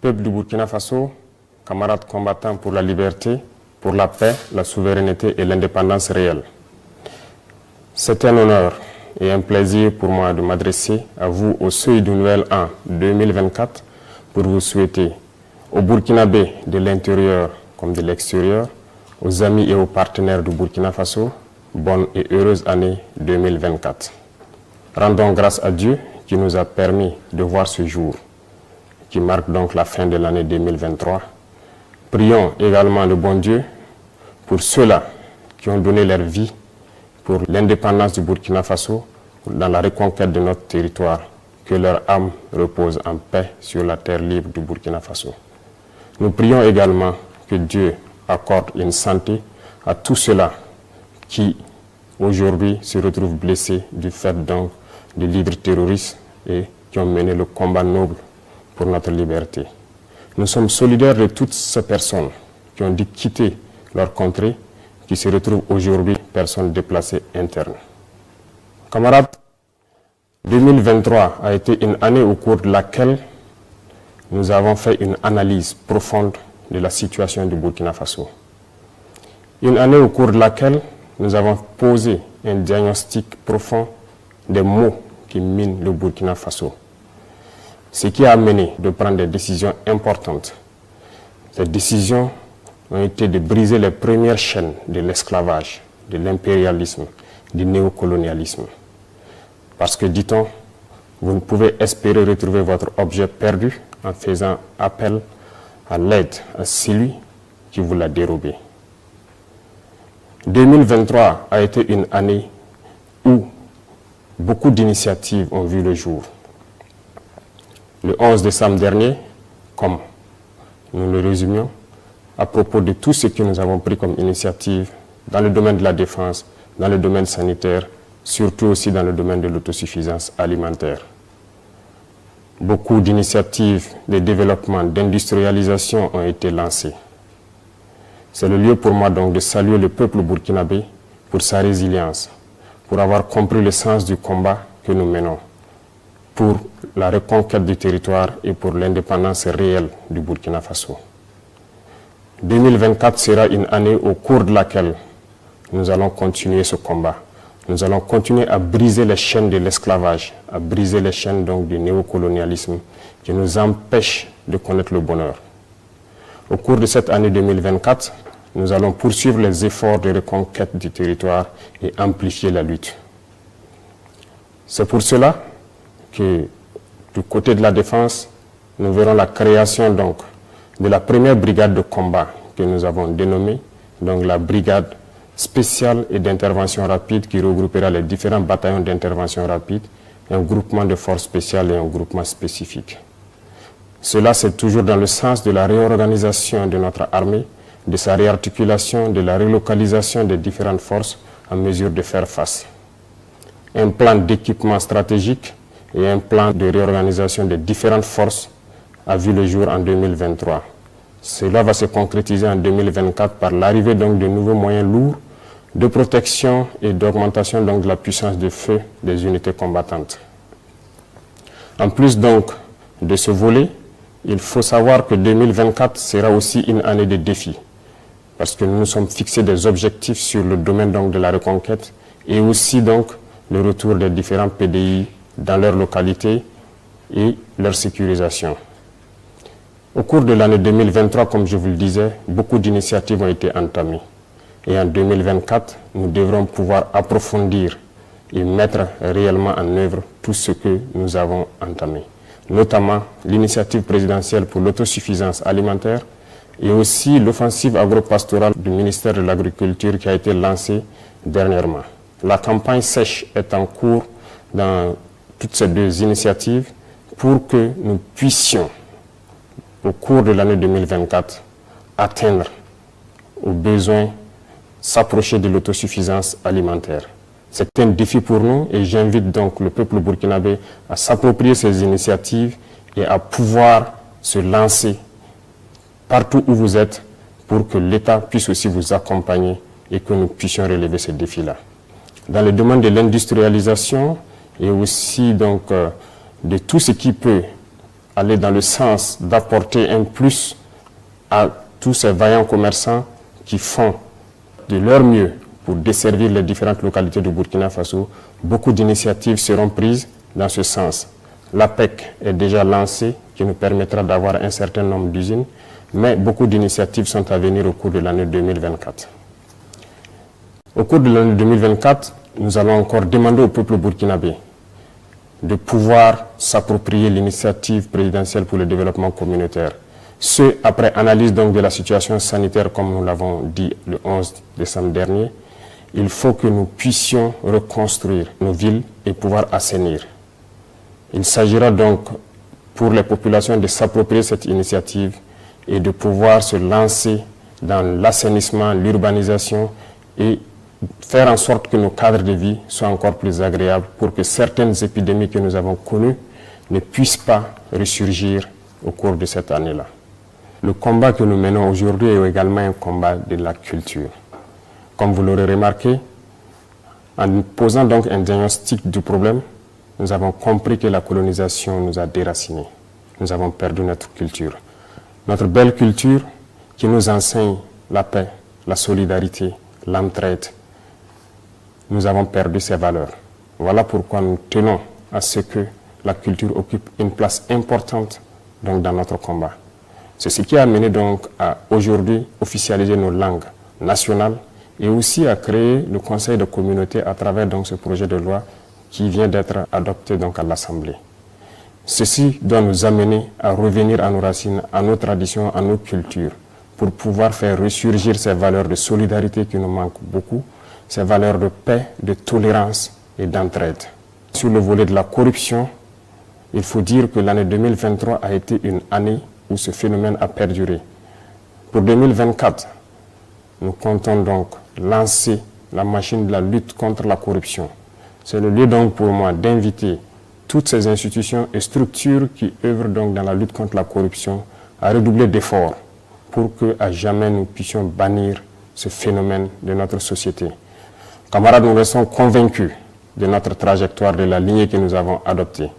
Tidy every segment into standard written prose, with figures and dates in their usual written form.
Peuple du Burkina Faso, camarades combattants pour la liberté, pour la paix, la souveraineté et l'indépendance réelle. C'est un honneur et un plaisir pour moi de m'adresser à vous au seuil du nouvel an 2024 pour vous souhaiter aux Burkinabés de l'intérieur comme de l'extérieur, aux amis et aux partenaires du Burkina Faso, bonne et heureuse année 2024. Rendons grâce à Dieu qui nous a permis de voir ce jour, qui marque donc la fin de l'année 2023. Prions également le bon Dieu pour ceux-là qui ont donné leur vie pour l'indépendance du Burkina Faso, dans la reconquête de notre territoire, que leur âme repose en paix sur la terre libre du Burkina Faso. Nous prions également que Dieu accorde une santé à tous ceux-là qui aujourd'hui se retrouvent blessés du fait donc de leaders terroristes et qui ont mené le combat noble pour notre liberté. Nous sommes solidaires de toutes ces personnes qui ont dû quitter leur contrée, qui se retrouvent aujourd'hui personnes déplacées internes. Camarades, 2023 a été une année au cours de laquelle nous avons fait une analyse profonde de la situation du Burkina Faso. Une année au cours de laquelle nous avons posé un diagnostic profond des maux qui minent le Burkina Faso. Ce qui a amené de prendre des décisions importantes. Ces décisions ont été de briser les premières chaînes de l'esclavage, de l'impérialisme, du néocolonialisme. Parce que, dit-on, vous ne pouvez espérer retrouver votre objet perdu en faisant appel à l'aide à celui qui vous l'a dérobé. 2023 a été une année où beaucoup d'initiatives ont vu le jour. Le 11 décembre dernier, comme nous le résumions, à propos de tout ce que nous avons pris comme initiative dans le domaine de la défense, dans le domaine sanitaire, surtout aussi dans le domaine de l'autosuffisance alimentaire. Beaucoup d'initiatives de développement, d'industrialisation ont été lancées. C'est le lieu pour moi donc de saluer le peuple burkinabé pour sa résilience, pour avoir compris le sens du combat que nous menons, pour la reconquête du territoire et pour l'indépendance réelle du Burkina Faso. 2024 sera une année au cours de laquelle nous allons continuer ce combat. Nous allons continuer à briser les chaînes de l'esclavage, à briser les chaînes donc du néocolonialisme qui nous empêchent de connaître le bonheur. Au cours de cette année 2024, nous allons poursuivre les efforts de reconquête du territoire et amplifier la lutte. C'est pour cela que du côté de la défense, nous verrons la création donc de la première brigade de combat que nous avons dénommée, donc la brigade spéciale et d'intervention rapide qui regroupera les différents bataillons d'intervention rapide, un groupement de forces spéciales et un groupement spécifique. Cela, c'est toujours dans le sens de la réorganisation de notre armée, de sa réarticulation, de la relocalisation des différentes forces en mesure de faire face. Un plan d'équipement stratégique et un plan de réorganisation des différentes forces a vu le jour en 2023. Cela va se concrétiser en 2024 par l'arrivée donc de nouveaux moyens lourds de protection et d'augmentation donc de la puissance de feu des unités combattantes. En plus donc de ce volet, il faut savoir que 2024 sera aussi une année de défis, parce que nous nous sommes fixés des objectifs sur le domaine donc de la reconquête et aussi donc le retour des différents PDI dans leur localité et leur sécurisation. Au cours de l'année 2023, comme je vous le disais, beaucoup d'initiatives ont été entamées. Et en 2024, nous devrons pouvoir approfondir et mettre réellement en œuvre tout ce que nous avons entamé. Notamment l'initiative présidentielle pour l'autosuffisance alimentaire et aussi l'offensive agro-pastorale du ministère de l'Agriculture qui a été lancée dernièrement. La campagne sèche est en cours dans toutes ces deux initiatives pour que nous puissions, au cours de l'année 2024, atteindre aux besoins, s'approcher de l'autosuffisance alimentaire. C'est un défi pour nous et j'invite donc le peuple burkinabé à s'approprier ces initiatives et à pouvoir se lancer partout où vous êtes pour que l'État puisse aussi vous accompagner et que nous puissions relever ces défis-là. Dans le domaine de l'industrialisation et aussi donc de tout ce qui peut aller dans le sens d'apporter un plus à tous ces vaillants commerçants qui font de leur mieux pour desservir les différentes localités du Burkina Faso. Beaucoup d'initiatives seront prises dans ce sens. L'APEC est déjà lancée, qui nous permettra d'avoir un certain nombre d'usines, mais beaucoup d'initiatives sont à venir au cours de l'année 2024. Au cours de l'année 2024, nous allons encore demander au peuple burkinabé de pouvoir s'approprier l'initiative présidentielle pour le développement communautaire. Ce, après analyse donc de la situation sanitaire, comme nous l'avons dit le 11 décembre dernier, il faut que nous puissions reconstruire nos villes et pouvoir assainir. Il s'agira donc pour les populations de s'approprier cette initiative et de pouvoir se lancer dans l'assainissement, l'urbanisation et faire en sorte que nos cadres de vie soient encore plus agréables pour que certaines épidémies que nous avons connues ne puissent pas ressurgir au cours de cette année-là. Le combat que nous menons aujourd'hui est également un combat de la culture. Comme vous l'aurez remarqué, en posant donc un diagnostic du problème, nous avons compris que la colonisation nous a déracinés. Nous avons perdu notre culture. Notre belle culture qui nous enseigne la paix, la solidarité, l'entraide. Nous avons perdu ces valeurs. Voilà pourquoi nous tenons à ce que la culture occupe une place importante donc, dans notre combat. C'est ce qui a amené donc à aujourd'hui officialiser nos langues nationales et aussi à créer le Conseil de communauté à travers donc, ce projet de loi qui vient d'être adopté donc, à l'Assemblée. Ceci doit nous amener à revenir à nos racines, à nos traditions, à nos cultures, pour pouvoir faire ressurgir ces valeurs de solidarité qui nous manquent beaucoup, ces valeurs de paix, de tolérance et d'entraide. Sur le volet de la corruption, il faut dire que l'année 2023 a été une année où ce phénomène a perduré. Pour 2024, nous comptons donc lancer la machine de la lutte contre la corruption. C'est le lieu donc pour moi d'inviter toutes ces institutions et structures qui œuvrent donc dans la lutte contre la corruption à redoubler d'efforts pour qu'à jamais nous puissions bannir ce phénomène de notre société. Camarades, nous restons convaincus de notre trajectoire, de la lignée que nous avons adoptée.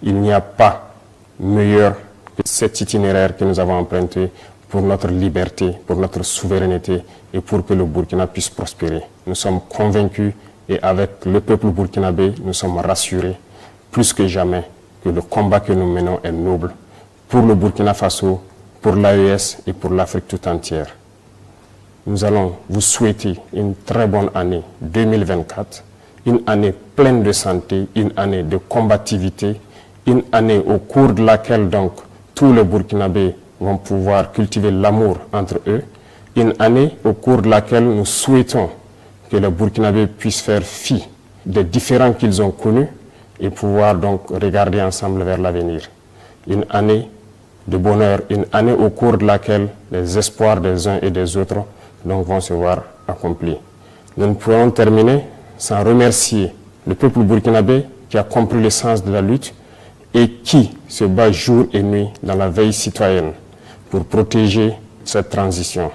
Il n'y a pas meilleur que cet itinéraire que nous avons emprunté pour notre liberté, pour notre souveraineté et pour que le Burkina puisse prospérer. Nous sommes convaincus et avec le peuple burkinabé, nous sommes rassurés plus que jamais que le combat que nous menons est noble pour le Burkina Faso, pour l'AES et pour l'Afrique tout entière. Nous allons vous souhaiter une très bonne année 2024, une année pleine de santé, une année de combativité, une année au cours de laquelle donc tous les Burkinabés vont pouvoir cultiver l'amour entre eux, une année au cours de laquelle nous souhaitons que les Burkinabés puissent faire fi des différends qu'ils ont connus et pouvoir donc regarder ensemble vers l'avenir. Une année de bonheur, une année au cours de laquelle les espoirs des uns et des autres donc, vont se voir accomplis. Nous ne pourrons terminer sans remercier le peuple burkinabé qui a compris le sens de la lutte et qui se bat jour et nuit dans la veille citoyenne pour protéger cette transition.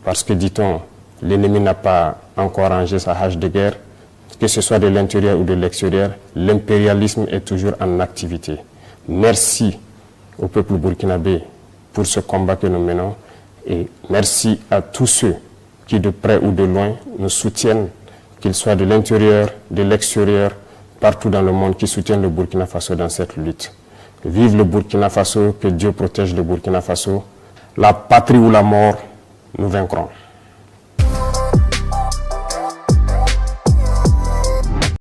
Parce que, dit-on, l'ennemi n'a pas encore rangé sa hache de guerre, que ce soit de l'intérieur ou de l'extérieur, l'impérialisme est toujours en activité. Merci au peuple burkinabé pour ce combat que nous menons et merci à tous ceux qui, de près ou de loin, nous soutiennent, qu'ils soient de l'intérieur, de l'extérieur, partout dans le monde, qui soutiennent le Burkina Faso dans cette lutte. Vive le Burkina Faso, que Dieu protège le Burkina Faso. La patrie ou la mort, nous vaincrons.